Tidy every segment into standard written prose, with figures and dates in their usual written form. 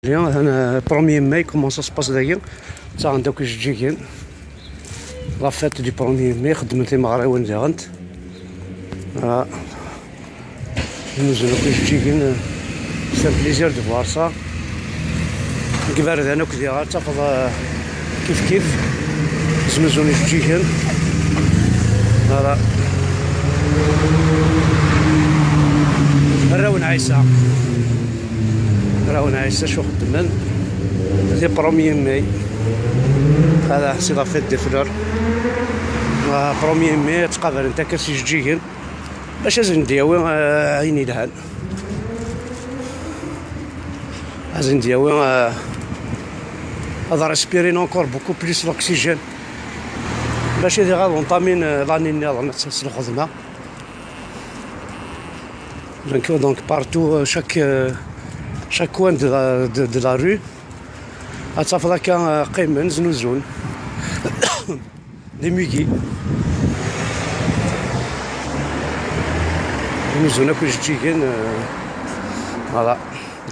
اليوم انا 1 ماي كومون سا سباس دايا تا عندك جيجين لا فيت دي 1 ماي خدمت مع رايون ديغنت نزلو جيجين سا بليزير دو فوار سا كبار انا كدير تاخذ كيف زمزوني جيجين فوالا راون عيسى شو خدمن دي 1 ماي هذا سي لا فيت دي فلور 1 ماي تقابل انت كاسي جيجين باش ندياوي عيني لهان ندياوي هذا ريسبيرين اونكور بوكو بليس لوكسيجين باش هذه غير اونطامين لاني نيض الخدمه دونك بارتو chaque coin de la rue غتفضل كان قيمن زنوزون دي ميغي زنوزون كل جيجين فوالا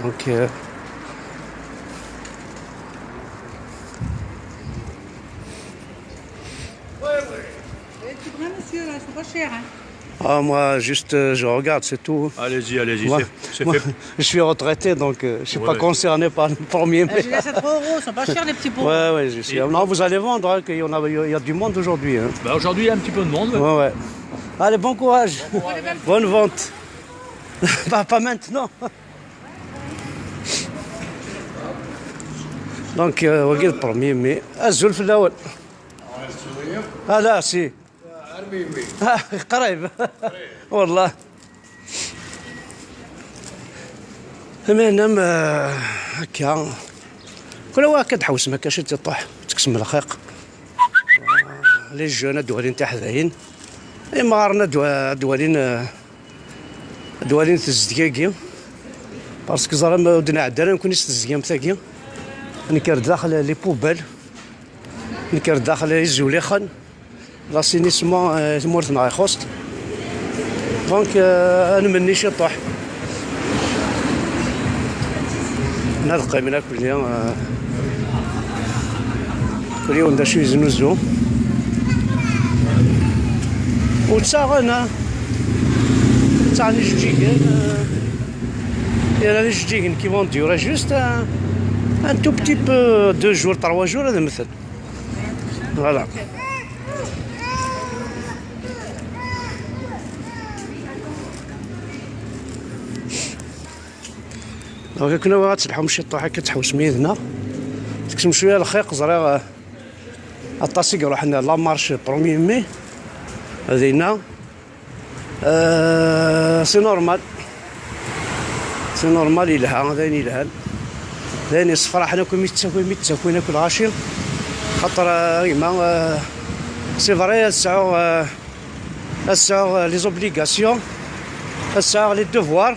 دونك Tu prends monsieur là, c'est pas cher hein. Ah, moi, juste, je regarde, c'est tout. Allez-y, Moi, c'est moi, fait. je suis retraité, donc je suis pas Ouais. concerné par le 1er mai. Je laisse à 3 euros, ils sont pas chers les petits pots. Ouais, je suis. Non, vous allez vendre, hein, il y a du monde aujourd'hui. Hein. Bah, aujourd'hui, il y a un petit peu de monde. Ouais. Allez, bon courage. Bonne vente. pas maintenant. Donc, regarde, 1er mai. الزول في الأول. لا سي. قريب والله المهم هكا كل واحد حوس ما كاش تطيح تقسم الخيق لي جون دوالين تاع حذاين اما رانا دوالين تزدقاقي باسكو زرا ودنا عندنا نكون تزدقام ثاقي نكر داخل لي بوبال نكر داخل لي زوليخن لاسينيسمون مورتنا غيخوست دونك انا منيش يطيح نلقى من كل يوم دا شوي زنوزو وتساغنا تاع لي جيجين لي جيجين كي فون ديورا جوست ان تو بتي بو 2 جور 3 جور هذا مثل فوالا دونك كنا غاتسلحو مشي طاحه كتحوس ميدنا تكتم شويه الخيق زرا الطاسيق رحنا لا مارش 1 ماي هذينا سي نورمال يلها ذاني يلهان ذاني صفرا حنا كون ميتساكوين كل غاشي خاطر كيما سي فري ساعو لي زوبليغاسيون ساعو لي دوفوار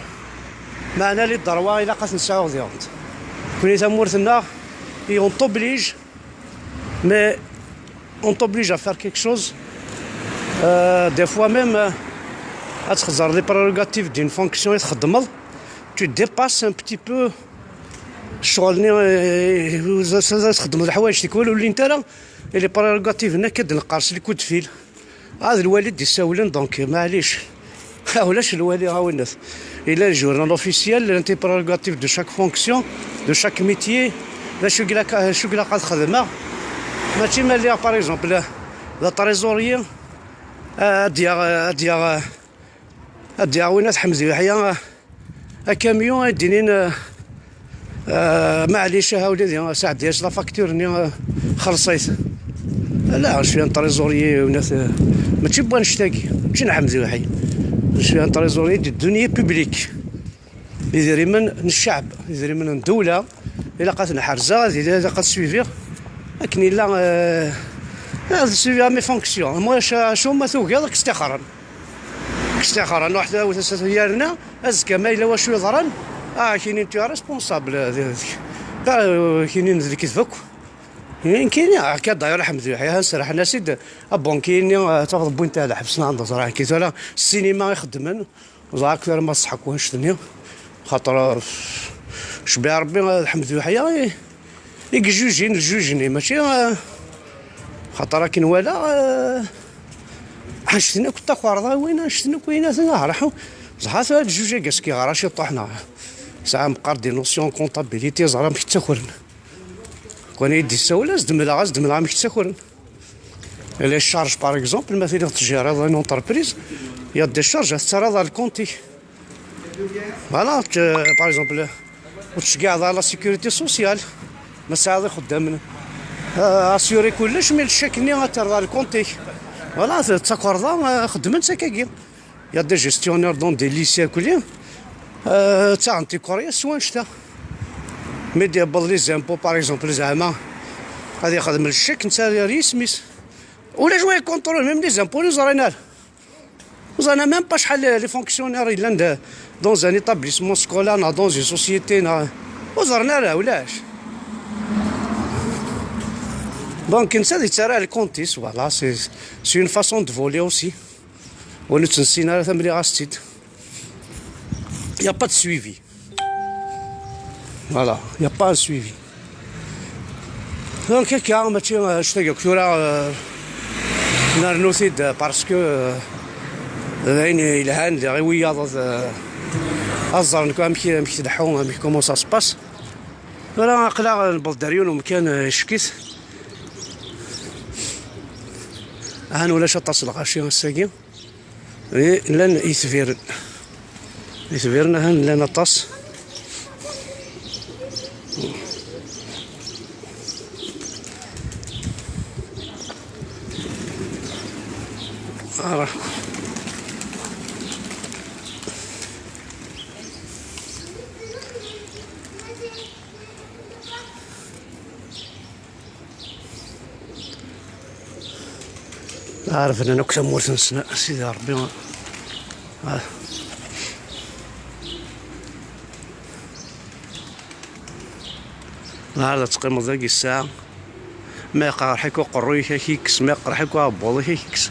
معنا لي الضروه الى قاس نساو ديالت كوني تمورتنا اي اون توبليج مي اون توبليج ا فار كيك شوز دي فوا ميم غتخزر لي بريروغاتيف دين فونكسيون تخدمل تو ديباس ان بتي بو الشغل تخدم الحوايج تيكول ولي انت راه لي بريروغاتيف هنا كدنقرس لي كود فيل هذا الوالد يساولن دونك معليش ولاش الوالي هاو الناس الى الجورنال اوفيسيال لانتي بريروغاتيف دو شاك فونكسيون دو شاك ميتيي شو كلا قاد خدمه ماشي مالي باغ اكزومبل لا تريزوريي ديال وين حمزه يحيى كاميون يدينين معليش هاولي ساعه ديال لا فاكتور خلصيت لا شويه تريزوريي وناس ماشي بغا نشتاقي ماشي نحمزه يحيى شويه تريزوريي دي الدنيا بوبليك يدير من الشعب يدير من الدوله الا قاتنا حرزه اذا قد سويفير لكن الا هذا سويفير مي فونكسيون مو شو ما توقع كستخرن واحد يارنا ازكى ما الا واش يضرن كاينين انت ريسبونسابل كاينين اللي كيتفك كاين هكا داير الحمد لله حياه نسرح انا سيد بون كاين تاخذ بوين تاع حبسنا عند صراحه كي ولا السينما يخدمن وزاك ما صحك واش الدنيا خاطر شبيه ربي الحمد ويحيى الجوجيني ماشي خاطر كي نوالا شتنا كنت خارضه وين شتنا كوينات راحوا زعات هاد الجوج كاس كي غراشي طحنا ساعه مقار دي نوسيون كونطابيليتي زعما مش تاخرن كون يدي السوله زدم لا مش تاخرن لي شارج باغ اكزومبل مثلا تجاري اون انتربريز يا دي شارج ترى على الكونتي فوالا باغ اكزومبل وتشكاع على لا سيكوريتي سوسيال ما ساعه خدامنا اسيوري كلش من الشكل غترضى الكونتي فوالا تاكوردا خدمت هكاكي يا دي جيستيونير دون دي ليسي كلهم تاع انتي كوريا سوا شتا مي ديال لي زامبو باغ اكزومبل زعما غادي يخدم الشك نتا ريسميس ولا جويه كونترول ميم لي زامبو لي زرينا وزانا ميم با شحال لي فونكسيونير الا دون ان ايتابليسمون سكولار نا دون اون سوسيتي نا وزرنا راه ولاش دونك نتا ترى الكونتيس فوالا سي اون فاسون دو فولي اوسي ونتنسينا ثملي غاستيد y a pas de suivi. Voilà, il n'y a pas un suivi. Donc, quelqu'un m'a dit, je te dis, نرنوثيد باسكو يعني الهان اللي غير وياض الزرن كو مشي تدحو مشي كومون سا سباس ولا قلا البلداريون ومكان يشكيت هان ولا شطاس الغاشي الساقي لان يثفيرن هان لان طاس عارف ان نكسب مورثن سنة سيدي ربي هذا تقيم ذاك الساعة ما يقرا حيكو قروي هيكس ما يقرا حيكو بول هيكس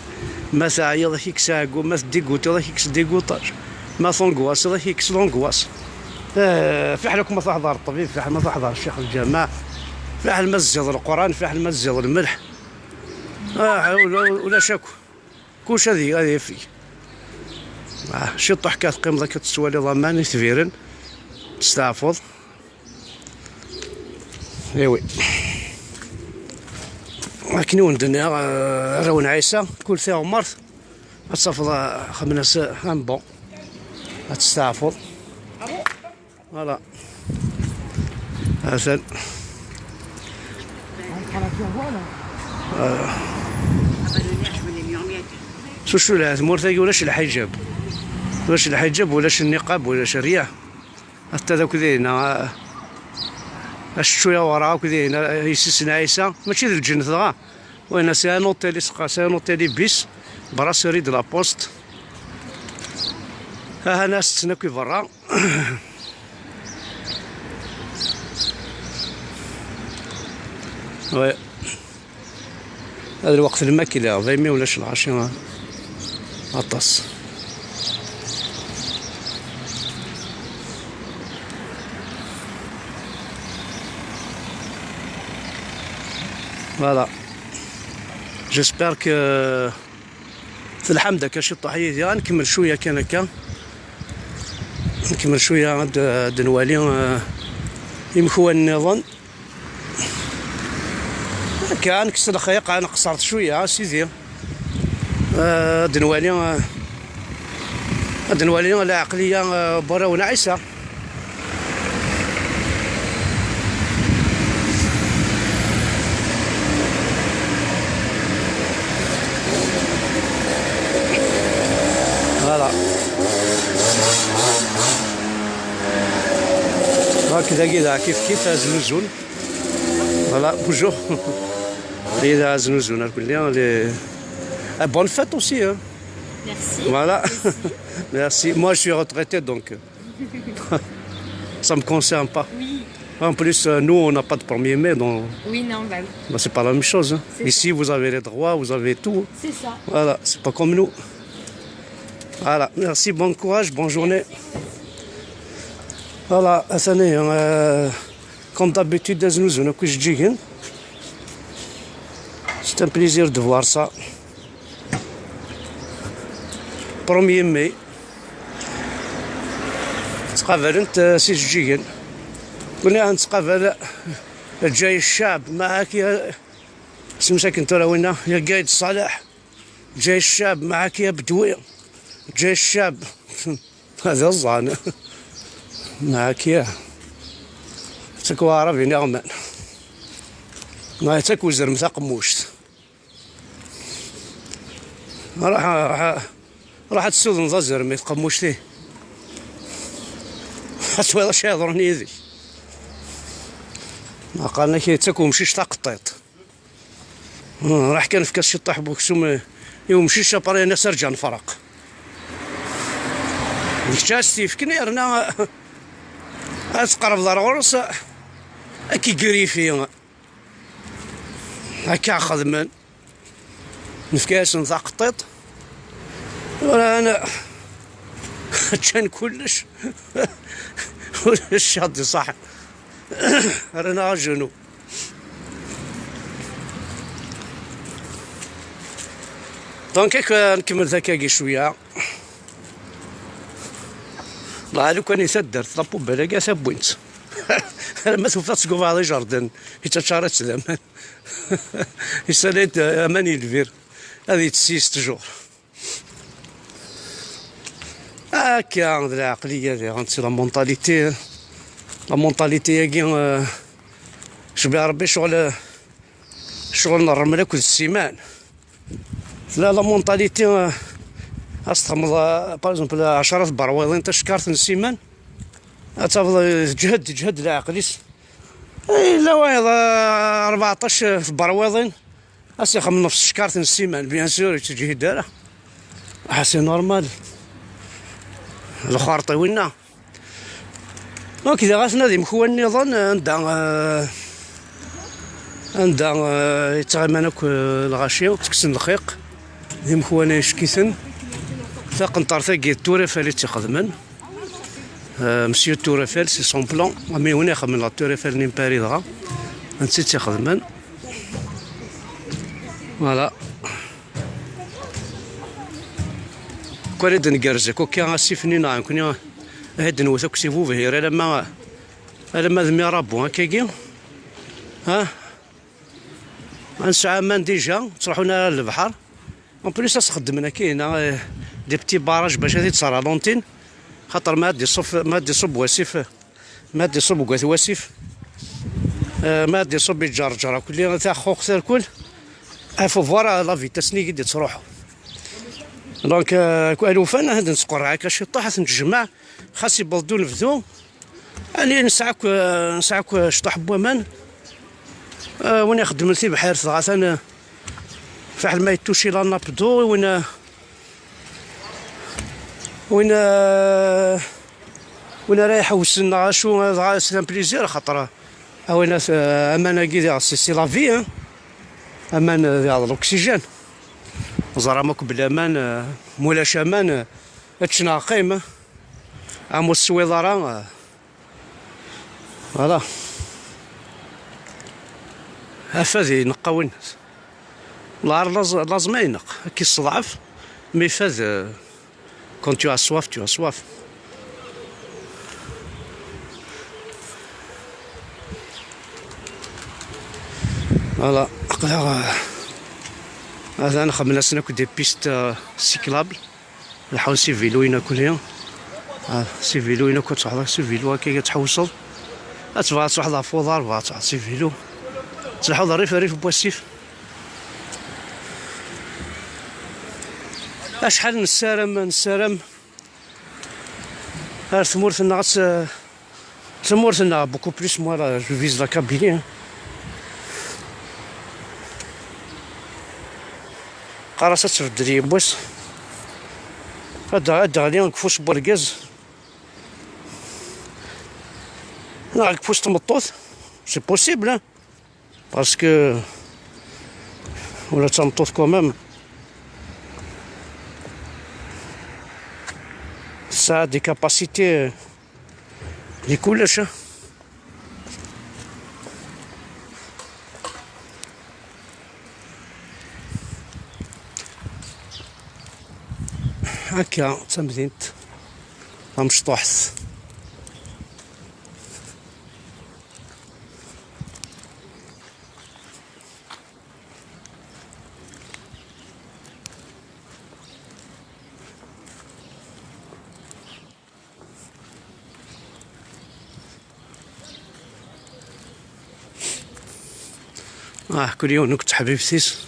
ما ساعي هيكس عقو ما ديغوتي هيكس ديغوطاج ما ثونغواس هيكس لونغواس في حالكم ما تحضر الطبيب في حال ما تحضر الشيخ الجماعة في حال ما تزيد القرآن في حال ما تزيد الملح ولا شاكو كلش هذه في شي طحكات قيم ذاك تسوالي ضمان ثفيرن تستعفض ايوي لكن وندنا رون عيسى كل ساعة ومرث تصفض خمس هم بون تستعفض فوالا هذا شو لها مورثاقي ولاش الحجاب ولاش النقاب ولاش الرياح حتى ذاك ذينا شويه وراه كذا يسسنا عيسى ماشي ذا الجنة غا وين سي ان اوتيل سقا سي ان اوتيل بيس براسيري دو لا بوست ها ناس تسناكي برا وي هذا الوقت الماكله فايمي ولاش العشيه عطاس فوالا جيسبر كو في الحمد هكا شي طحيه ديالها نكمل شويه كان هكا نكمل شويه عاد نوالي يمكوا النظام هكا نكسر الخيق انا قصرت شويه سيدي دنوالي العقليه برا ونعيسه فوالا هكذا كذا كيف زنوزون فوالا بونجور إذا زنوزون نقول لي bonne fête aussi hein. Merci. Voilà. Merci. Moi je suis retraité donc ça me concerne pas. Oui. En plus nous on n'a pas de 1er mai donc Oui, non, bah oui. bah, c'est pas la même chose hein. Ici vous avez les droits, vous avez tout. C'est ça. Voilà, c'est pas comme nous. Voilà, merci, bon courage, bonne journée. فوالا ثاني كوم دابيتود داز نوزونا كوش جيجن. C'est un plaisir de voir ça. 1er mai تقابلت سي جيجن، قلنا غنتقابل جاي الشعب معاك يا سمساكن ترى وينا يا قايد صالح، جاي الشعب معاك يا بدوي، جاي الشعب هذا الظان معاك يا تكو عربي نعمان ما تكو زرم ثقموشت راح تسود نظزر ما يتقموش ليه حتى شي يضرني ذي ما قالنا كي تاكو مشيش تقطيط راح كان في كاس شطح بوكسوم يوم مشيش شابري ناس رجع نفرق ديك فكني رنا تقرب دار غرس اكي قريفي هكا خدمان نفكاس نتقطيط ولا انا كان كلش الشاطي صح رانا جنو دونك نكمل ذكاكي شويه. الله لو كان يسدر طلبو بلاقا سابوينت ما توفاتش كوفا جاردن يتشارت زمان يساليت اماني الفير هذه تسيس تجور هاكا العقليه ديال غنتي لا مونطاليتي كي شبيه ربي شغل نرمل كل السيمان. لا مونطاليتي استخدم باغ 10 برويضين تشكارت السيمان تفضل جهد العقليس الا واحد 14 برويضين استخدم نفس شكارت السيمان بيان سور تجي داره حاسي نورمال الاخر طوينا دونك اذا غاسنا مخوان النظام عندها يتغمنك الغاشيه وتكسن الخيق ذي مخوانا يشكيسن ثاقنطار ثاقي التوريفال اللي تخدمن مسيو التوريفال سي سون بلون مي هنا يخدم لا التوريفال نيم باريدغا نسيت تخدمن فوالا كوري دنقرزك كوكي غاسيفني ناعم كوني هاد نوثك سيفو فهير لما ذمي رابو هكاكي ها نسعى مان ديجا تروحونا للبحر اون بليس استخدمنا كاينه دي بتي باراج باش هادي تصرا لونتين خاطر ما دي صب واسيف ما دي صب كواث واسيف ما دي صب يتجرجر كل تاع خوخ الكل افو فوالا لا فيتاس ني كي تروحو دونك كوالو فان هاد نسقر هكا شي طاح نتجمع خاص يبلدو نفذو اني نسعك شطح بومان وين يخدم لتي بحير ثغاثان فحال ما يتوشي لا نابدو وين رايح وسنا شو سي بليزير خاطر وين امانه كي سي لا في امان ديال الاكسجين زرامك بالامان مولاش امان هادشي قيمه عمو السويضره فوالا هفاذي نقاو الناس والله لازم ينق كي الصضعف مي فاذ كون تو اسواف فوالا هذا انا خمنا سناكو دي بيست سيكلابل نحاول سي فيلو يناكو ليا سي فيلو يناكو تحضر سي فيلو هكا تحوصل تبغى تروح فوضى تبغى تروح سي فيلو تلحظ ريف بواسيف اشحال نسارم ثمورتنا بوكو بليس موا جو فيز لا كابيني قراصة تفد لي بوس هدا غادي نكفوش بوركاز نكفوش تمطوط سي بوسيبل باسكو ولا تمطوط كومام ça a des capacités كلش. هكا تمدينة مشطوحس. كل يوم كنت حبيبتيس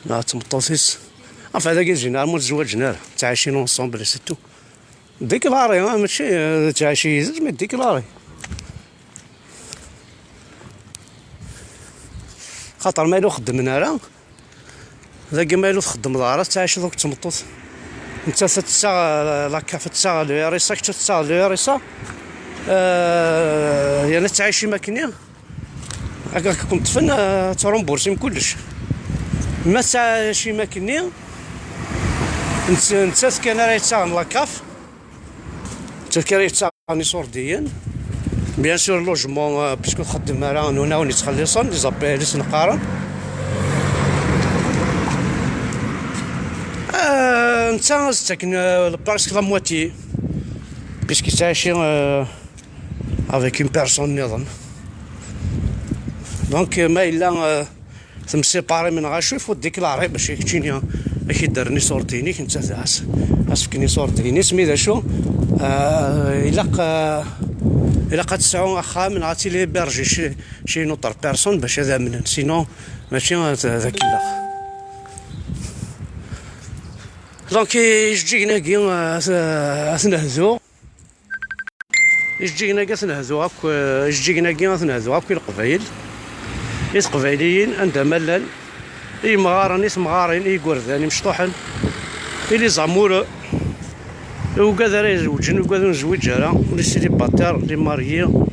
لا تمطوسيس هذا كي جينا مول الزواج هنا تعايشين اونصومبل سيتو ديكلاري ماشي تعايشي زوج مي ديكلاري خاطر مالو خدم هنا ذاك مالو تخدم دارا تعايش دوك تمطوس انت تتسا لاكافه تسا لو ريسا تتسا لو ريسا يعني تعايشي ماكينه هكا كنت فن ترومبورسي من كلش ما شي ماكينه انت كان راهي تاع لاكاف انت كان راهي تاع سورديين بيان سور لوجمون باسكو تخدم راه هنا وني تخلصون لي زابيلس نقارن انت ساكن براسك لا مواتي باسكو تعيشي افيك اون بيرسون نظن دونك ما الا تمسيباري من غاشو يفوت ديكلاري باش يكتيني باش يدرني صورتيني كنت اسفكني صورتيني سميتها شو الا قد تسعو اخا من عاتي لي بيرجي شي نوتر بيرسون باش هذا من سينو ماشي ذاك الاخ دونك يجينا كي نهزو يجينا كي نهزو هاك يجينا كي نهزو هاك القبايل قبايليين عندها ملل مغارن مغارين قرداني مشطوحن لي زامور وكذا راه يزوجن وكذا نزوج راه ولي سيليباتير لي ماريي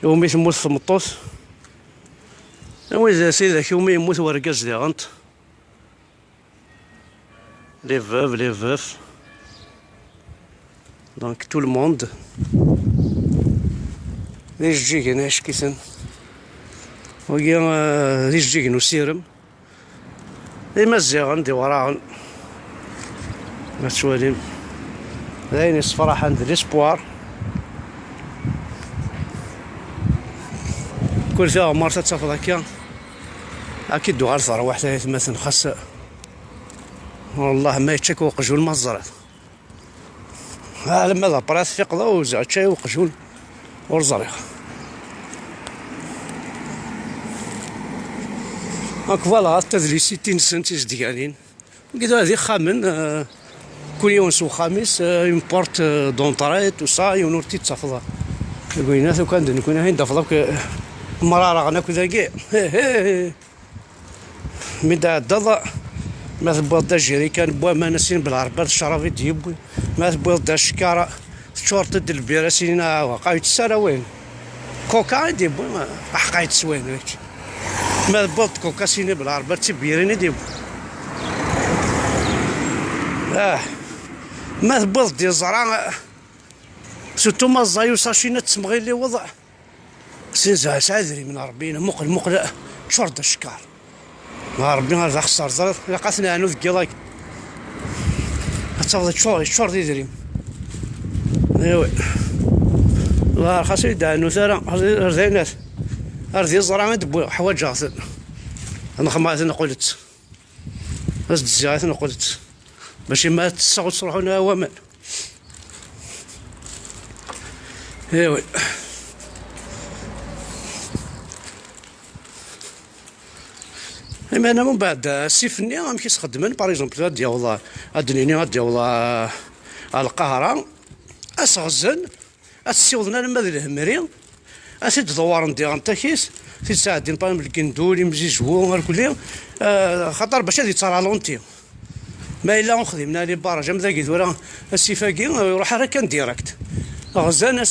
يومي تموت في مطوس وإذا سيدك يومي يموت ورقاز ديغنت لي فوف دونك تو الموند لي جيجن اش كيسن ويا لي جيجن وسيرم لي مزيغن دي وراهن ما تشواليم داين الصفراحة عند ليسبوار كل فيها مرة تفضل هكا اكيد دوغا الثروة حتى مثلا خاص والله ما يتشك وقجول مزرات لما ذا براس في قضا وزعت شاي وقجول ورزريخ هاك فوالا التدريس 60 سنة تزديانين كدا هذه خامن كل يوم سو خامس يمبورت دونطريت وصا يونورتي تفضل كوينات وكان نكون هين دفضك مرارة غنا كذا كي مدا دضا ما تبغى دا جيري كان بوا ما نسين بالعربة الشرافي ديبوي ما تبغى دا الشكارة شورت د البيرة سينا وقايت السنة وين كوكا ديبوي ما حقايت سوين هيك ما تبغى كوكا سينا بالعربة تبيريني ديبوي ما تبغى دي زرع سوتو ما الزايو ساشينا تسمغي لي وضع سيزا سادري من ربينا مقل شورت الشكار ما ربي هذا خسر زرت لقاتنا انو ذكي لايك تفضل شورت يدري ايوا الله خاصو يدعى انو ثرى رزينات ارضي الزرع ما دبو حوايج غاسل انا خمات انا قلت بس الزيارات انا قلت باش ما تساو تصرحونا ومن ايوا انا من بعد السيفني غادي كيستخدمن باغ اكزومبل هاد ديال الدنيا هاد ديال القاهره اسغزن اسيوضنا لما ذي الهمري اسيد دوار ندير انت كيس تساعدين باغ الكندولي مزيجو الكلي خاطر باش هادي ترالونتي ما الا نخدمنا لي باراج مذا كيدورا السيفاكي يروح راه كان ديريكت غزانا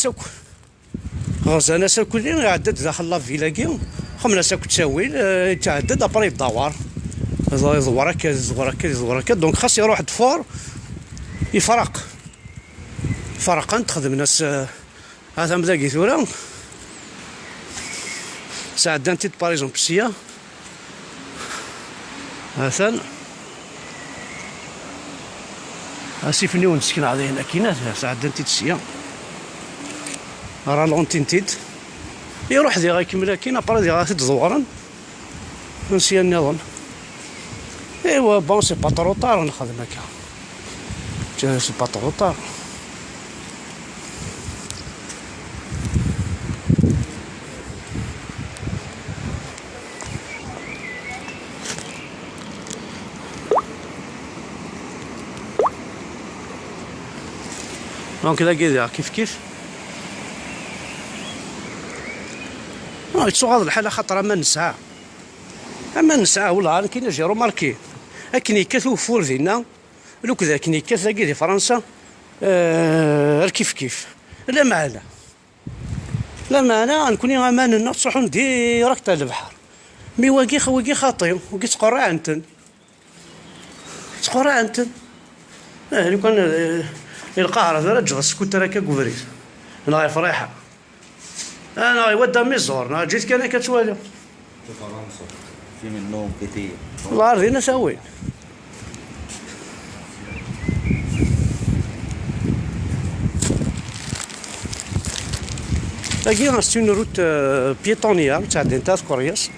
ساك كلي يعدد داخل لا فيلاكي خمنا ساك تساويل يتعدد ابري يدور يدور هكا دونك خاص يروح دفور يفرق فرقا تخدم ناس هذا ملاقي ثورة ساعة دانتي باريزون بسيا هاثان اسيفني ونسكن عليه هنا كاينات ساعة دانتي تسيا راه لونتينتيد يروح ذي غيكمل كاين ابرا ذي غاتد زورا نسيا النظام ايوا بون سي با طرو طار نخدم هكا سي با طرو طار دونك كذا كيف كيف يتصو هاد الحالة خاطر اما نسعى والله كاين جي روماركي اكن يكاثو فور ديالنا لوك ذا كن يكاث ذاكي دي فرنسا كيف كيف لا معنى غنكوني غاماننا تصحون ديريكت على البحر مي واقي خاطي وكي تقرا انتن لو كان القاهرة ذا جغس كنت راكا كوفريز انا غير فريحة انا غيودا ميزور انا جيت كان كتوالي في فرنسا في منهم كثير والله ارضينا ساوين هاكي سي اون روت بيطونية تاع دينتاس كورياس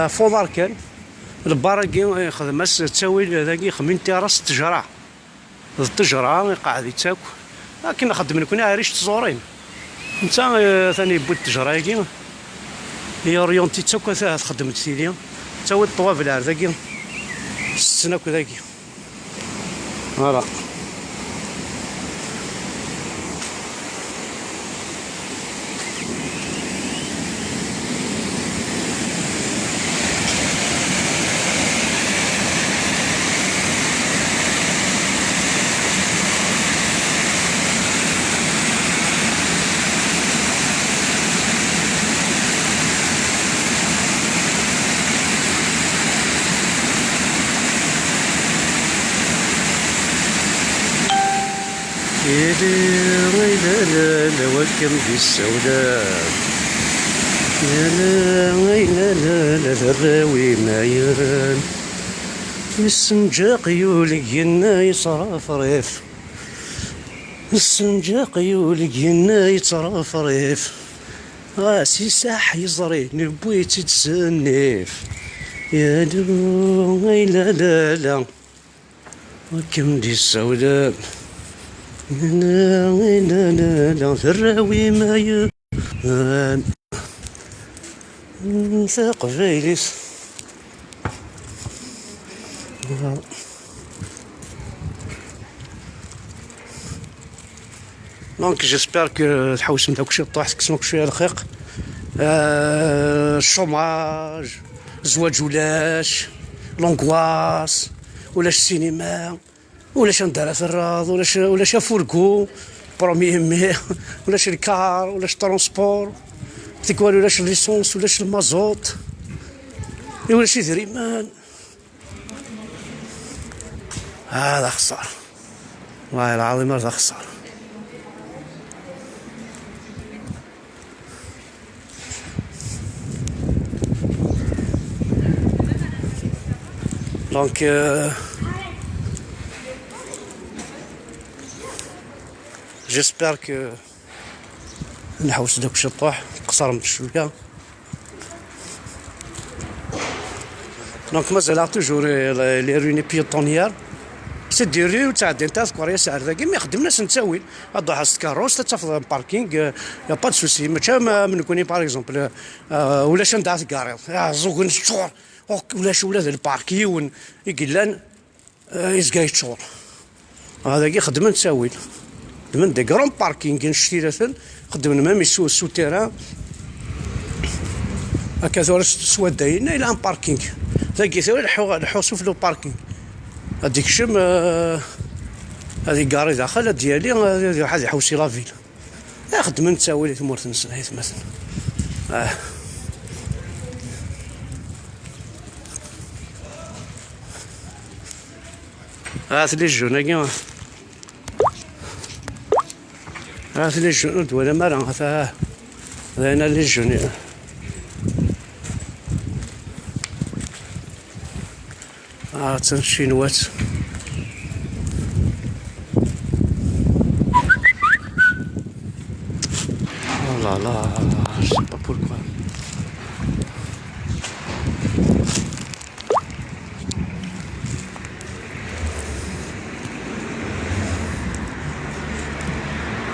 فوضاركان الباراكي خدم تساوي ذاكي خمين تيراس التجرة قاعد يتاكل لكن نخدم نكون عاريش تزورين نتا ثاني بوت التجرة هاكي هي اورينتي تاكل خدمت سيدي تساوي الطواف العار ذاكي السناك ذاكي فوالا لا وكم في السوداء لا الراوي معيان السنجاق يولقينا يصرافريف يتصرافريف راسي ساح يزري نبويت تسنيف يا لا وكم دي السوداء لا الراوي معيان ثاق فايلس دونك جيسبر كو تحوس من داك الشيء طاح تكسمك شويه الخيق الشوماج الزواج ولاش لونغواس ولاش السينما ولاش ندار في الراض ولاش فوركو بروميي مي ولاش الكار ولاش الترونسبور تيكوال ولاش الليسونس ولاش المازوت ولاش يدريمان هذا خسر والله العظيم هذا خسر دونك جيسبر كو نحوس داك الشطوح قصر من شويه دونك مازال توجور لي روني بيطونيير سي دي ريو تاع دينتاس كورياس عرضاكي ما يخدمناش نتساوي هادو حاس كاروس تتفضل باركينغ يا با سوسي ما نكوني باغ اكزومبل ولاش ندعس كاريل زوق نشور ولاش ولاد الباركيون يقلان يزقاي تشور هذاك يخدم نتساوي خدمنا دي كرون باركينغ نشتيراتن خدمنا ميم سو تيران هكا ثورة سواداين الى ان باركينغ ذاك ثورة الحوسو في لو باركينغ هاديك الشم هادي كاري داخل ديالي هادي واحد يحوسي لافيل خدمنا نتساوي تمورت نسنايت مثلا هات لي الجون هاكي هذا لي جنود ولا مرة هذا هنا لي جنود. الشينوات لا لا je sais pas pourquoi.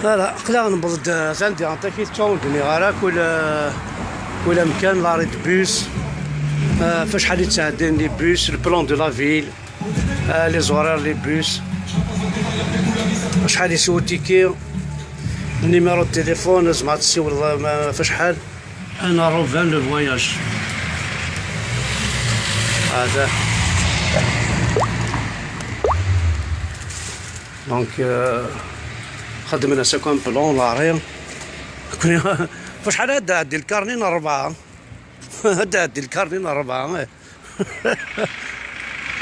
لا قلنا نبرد عندي عطا كي تشاوندني غير كل مكان لاريد بوس فاش حال يتعدين لي بوس البلان دو لا فيل لي زورار لي بوس شحال يسوي تيكي النيميرو التليفون لازم تسيول فاش حال انا روفان لو فواياج هذا دونك خدمنا سكون بلون لاريم فاش حال هدا عندي الكارنين 4 هدا عندي الكارنين 4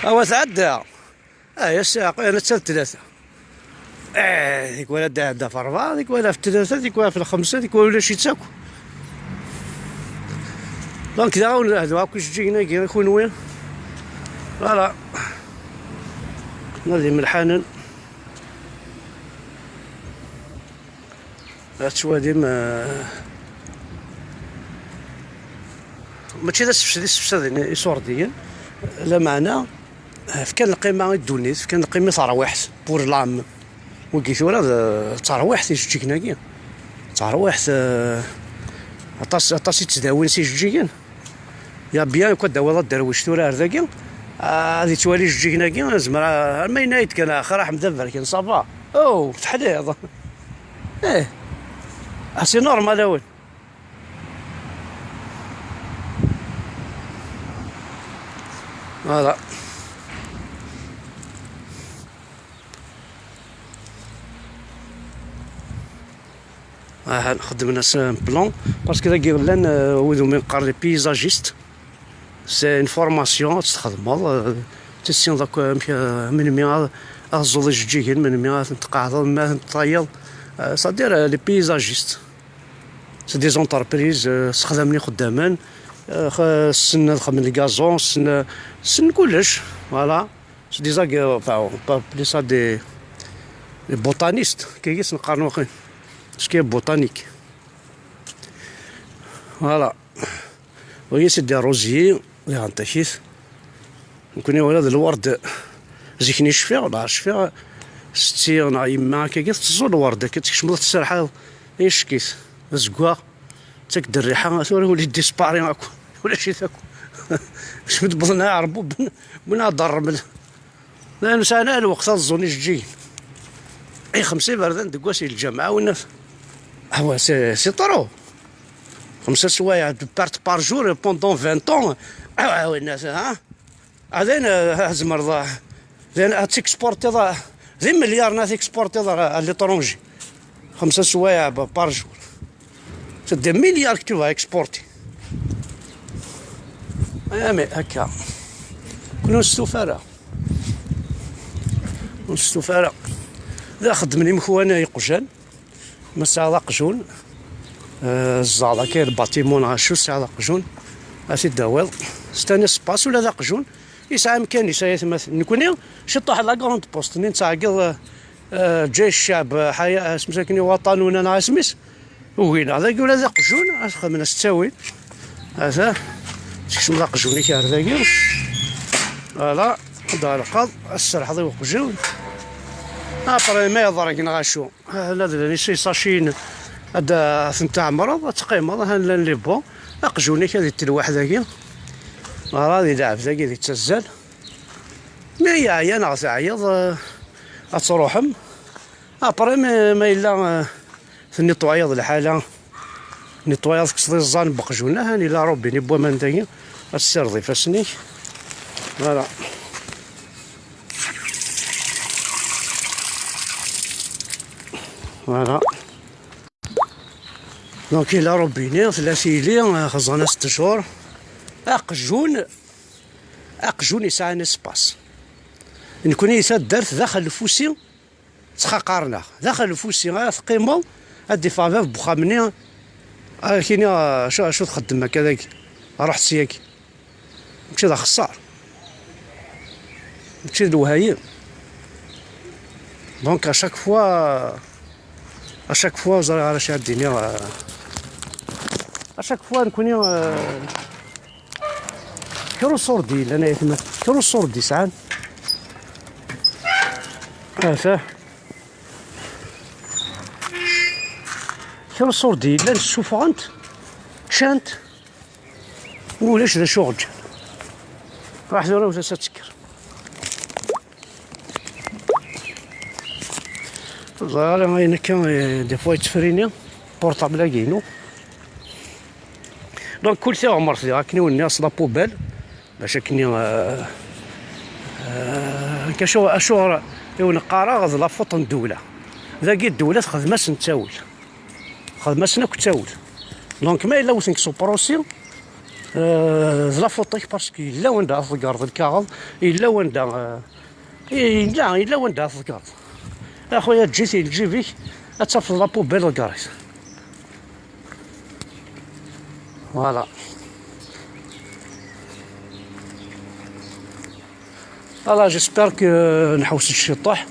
هو تعدى يا ساق انا حتى 3 ديك ولا دا في 4 ديك ولا في 3 ديك ولا في 5 ديك ولا شي تاكل دونك هادو هاكو جينا كي يكون وين فوالا نادي ملحانن هادشي ماشي السفساد يسورديا لا معنى فكان القيمة الدونيت فكان القيمة تراويح بور لام وكيت ولا تراويح تيجيكنا كي تراويح عطاس تداوين سيجيكن يا بيان كون داولا الدرويش تورا هذاكي غادي توالي جيكنا كي زعما ما ينايد كان اخر حمد بركين صافا او تحليض سي نورمال اول فوالا نخدم ناس بلون باسكو دا كيغلان وذو من قال بيزاجيست سي اون فورماسيون تخدمو تسيون داك من مي غزو جيجين من مي تقعد ما تطيل صدير لي بيزاجيست سي دي زونتربريز تخدمني خدامان سن نخدم الكازون سن كلش فوالا سي دي زاك بليسا دي بوتانيست كيس نقارنو خين سكي بوتانيك فوالا وهي سيدي روزيي اللي غنتاكيت نكون ولاد الورد زيكني شفيع ولا شفيع ستي انا يما كي تزول الورده كتكشمل السرحه ايش كيس زكوا تاك الريحه ولي ديسباري هاكو ولا شي تاكو باش متبطنا عربو بنا ضرب لان سنه الوقت الزوني جي اي 5 بردان دكواسي الجامعه والناس هو سي طرو 5 سوايع دو بارت بار جور بوندون 20 طون الناس هذين هز مرضى لان تيكسبورتي ذي مليار ناس اكسبورتي ليترونجي 5 سوايع بار جور سي دي مليار كي تو اكسبورتي مي هكا كنا نستفارة ذا خدمني مخوانا يقجان مسا على قجون الزعلا كاين الباتيمون عاشو ساعة على قجون اسي داوال ستاني سباس ولا ذا قجون يسعى مكان يسعى مثلا نكوني شطح لا كروند بوست نتعقل جيش الشعب حياة مساكني وطنونا نعسمس وين هذا ولا ذا قجون خدمنا ستاوي هذا تكشم ذا قجوني كي هذاكي فوالا دار القض السرح ذي وقجون ابري ما يضرك نغاشو هذا لي سي ساشين هذا ثنتاع مرض تقيمض هذا اللي بون اقجوني كي تلواح ذاكي راه لعب ذاكي اللي تزال ما يا ناقص عيض تروحم ابري ما الا ثني طويض الحاله نيطوياض كسر الزان بقجونا هاني لا ربي نبوا من داكي السر ضيفاسني فوالا فوالا دونك إلا ربيني ثلاثيلي خزانا 6 شهور أقجون يسعى نسباس نكون يسا دارت داخل الفوسي تخاقرنا داخل الفوسي غا ثقيمو ادي فافاف بخامني كاين شو تخدم هكذاك روح سياكي ماشي ذا خسار ماشي الوهايم دونك اشاك فوا زرا على شي الدنيا اشاك فوا نكوني كيرو صوردي لنا يتما كيرو صوردي ساعات فاه كيرو صوردي لا نشوف غنت شانت ولاش ذا شغل واحد ولا ولا تسكر زعما ما كان دي فوا يتفريني بورطابل كاينو دونك كلشي عمر فيها كني الناس لا بوبال باش كني كشو اشهر نقارا غاز لا فوط الدوله ذاكي الدوله خدمه نتاول خدمه سنك تاول دونك ما الا وسنك سوبروسيون لا فوطيك باسكو الا وندا فكارد الكاغض الا وندا الا وندا فكارد اخويا تجي تجيبك تصفط لا بوبيل الكاريس فوالا فوالا جيسبر كو نحوس الشطح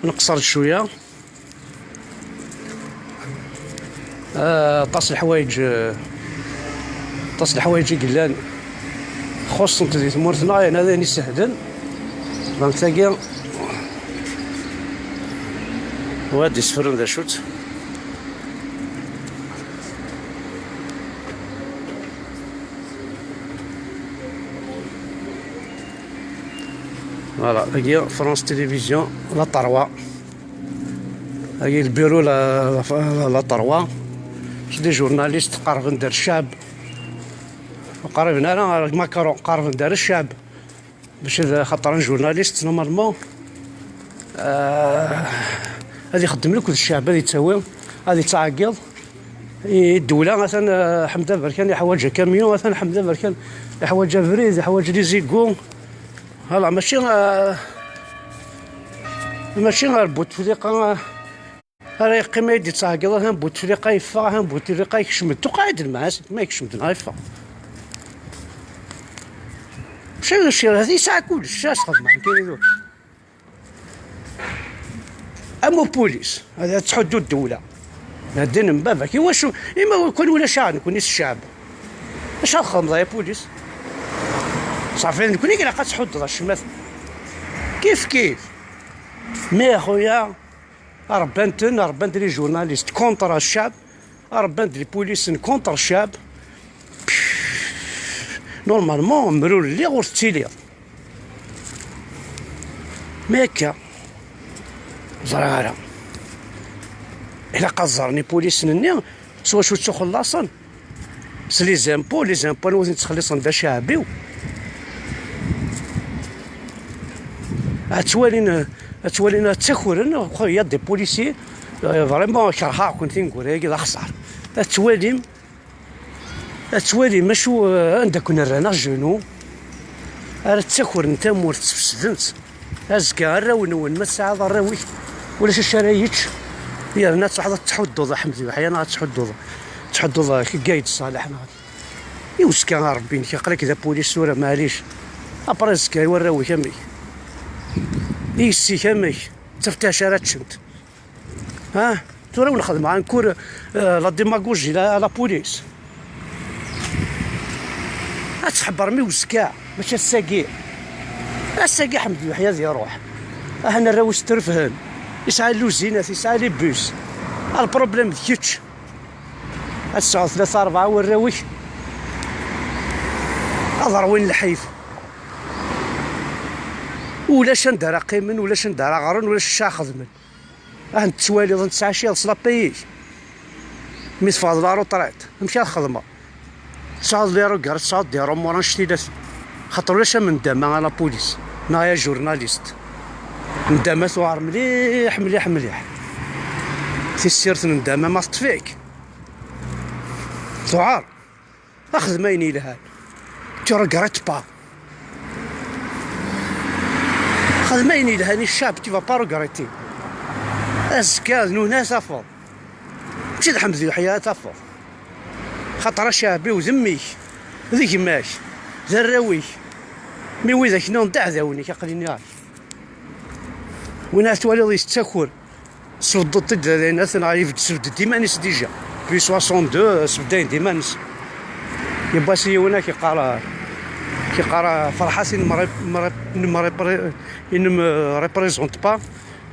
نقصر شويه طاس الحوايج قلان خص انت دي تمورتنا انا هذا نستهدن دونك تلاقي وادي سفرن ذا شوت فوالا هي فرنسا تيليفزيون لا طروا هي البيرو لا طروا دي جورناليست قارب ندير الشعب وقارب انا ماكرون قارب ندير الشعب باش خاطر جورناليست نورمالمون هذه يخدم لك الشعب هذه تساوي هذه تعاقل الدوله مثلا حمده بركان يحوج كاميون مثلا حمده بركان يحوج فريز يحوج لي زيكو هلا ماشي غير بوتفليقه راه يقيم يدي تعاقل هم بوتفليقه يفا هم بوتفليقه يكشمد تقعد المعاس ما يكشمد نايفا ماشي هذه ساعه كلشي اش خدمه كاين امو بوليس هذا تحدوا الدوله هادين من بابا كي واش اما يكون ولا شعب نكون الشعب اش الخمضه يا بوليس صافي نكون كي لاقا تحد الشمات كيف مي خويا ربنت لي جورناليست كونتر الشعب ربنت لي بوليس كونتر الشعب نورمالمون مرور اللي غورتي لي ماكا زرارة إلا قزرني بوليس نني سوا شو تخلصن لي زامبو نوزن تخلصن دا شعبي اتوالينا تاخرن خويا دي بوليسي فريمون كرهها كنت نقول هيك لا خسر اتوالي ماشو عندك رانا جنو راه تاخر انت مور تفسدنت ازكى الراون ما الساعه الراوي ولا شي شرايط يا الناس واحد تحدوا حمدي احيانا تحدوا كي قايد صالح يوسكا ربي كيقرا كذا بوليس ولا معليش ابرزكا يوراوي كامي يسي كامي تفتح شارات شمت ها تورا ونخدم مع نكور لا ديماغوجي لا بوليس اتحبر مي وسكا ماشي الساقي حمد يحيى ذي روح انا راوس ترفهن يسعى لوزينات يسعى لي بوس البروبليم كيتش الساعة 3 4 والراوي اضر وين الحيف ولا شندار قيمن ولا شندار غرن ولا شاخذ من انت توالي ظن تسعشي صلابيش مي تفاضل راه طلعت مشى الخدمه تصعد لي راه قرت تصعد ديرو مورا شتي خاطر ولاش من دام انا بوليس نايا جورناليست ندامة ثوار مليح في السيرت ندامة ما تطفيك ثوار اخذ ما يني لها ترى قرات با خذ ما يني لها الشاب تيفا بارو قريتي اسكاز نو ناس افضل ماشي الحمد لله حياة تفضل خاطر شعبي وذميك ذيك ماك زراويك مي ويذاك نون تاع ذاوني كيقليني عارف وناس توالي يستاكل صدت الناس نعرف تسبد ديمانس ديجا في 62 سبداين ديمانس يبا سي هنا كيقرا فرحات إن ريبريزونت با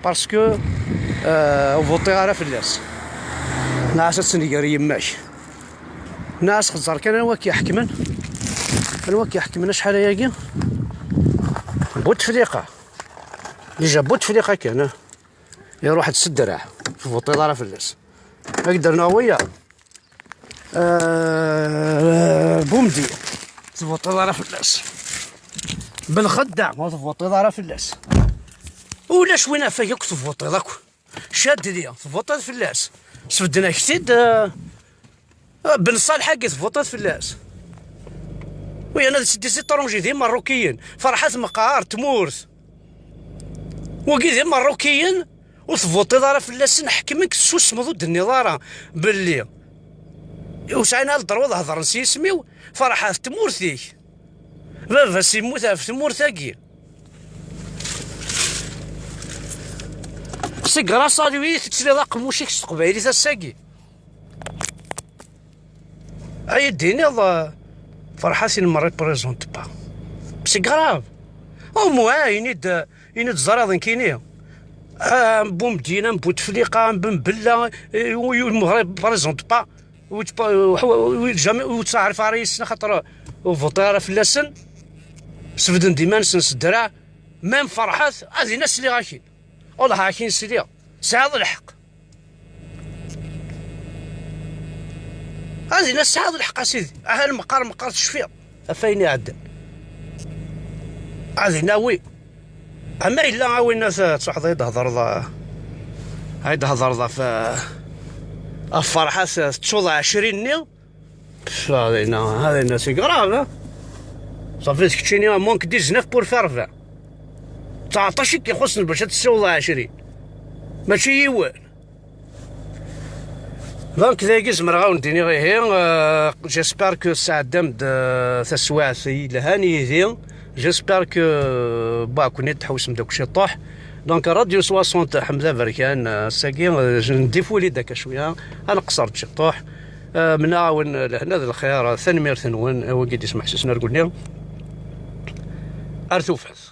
باسكو فوتي على فلاس ناس السنغاري يماك ناس خزر كان هو كيحكمن شحال هاكي بوتفليقه اللي جا بوتفليقه كان يروح تسدرع في فوتي على فلاس درنا ويا بومدي تفوتي على فلاس بالخدع ما تفوتي على فلاس ولاش وين فيك تفوتي ذاك شاد ليا تفوتي فلاس سفدنا كتيد بن صالح حقي تفوتي فلاس وي انا سدي طرونجي ديال مروكيين فرحات مقار تمورث وكي ديال مروكيين وتفوتي دارا فلاس نحكمك سوس مضود النظاره باللي وسعينا الضروض هضر نسي سميو فرحات تمورثيك بابا سيموت في تمورثاكي سيكرا صالوي تشري ذاك موشيك تقبايلي تساكي اي ديني فرحات المري بريزونت با سي كراف او موعين ينيد زراضن كينيا بومدينا بوتفليقه بنبله المغرب بريزونت با وتعرف رئيسنا خاطر فوطيرا فلاسن سفدن ديما نسنس الدرع مام فرحات هذه ناس اللي غاكين والله هاكين سيدي سعاد الحق هذه ناس سعاد الحق سيدي اهل مقار تشفير افايني عدل هذه ناوي اما الا عاوي الناس تصحض هيدا هضر في الفرحات تشوض 20 نيو هذه الناس كراف صافي كتشيني مونك 19 بور فير 19 كيخصني باش تسوض 20 ماشي يوان دونك ذاك زمر نديني غير هي جيسبر كو سعدمد تسواعثي لهاني ذي جيسبر كو كوني تحوس من داك الشيء طاح دونك راديو 60 حمزه بركان ساكي نديفولي داك شويه انا قصرت شي طاح منعاون لهنا الخيار ثاني مير ثنون هو قد يسمح سنا نقول لهم ارثوفاس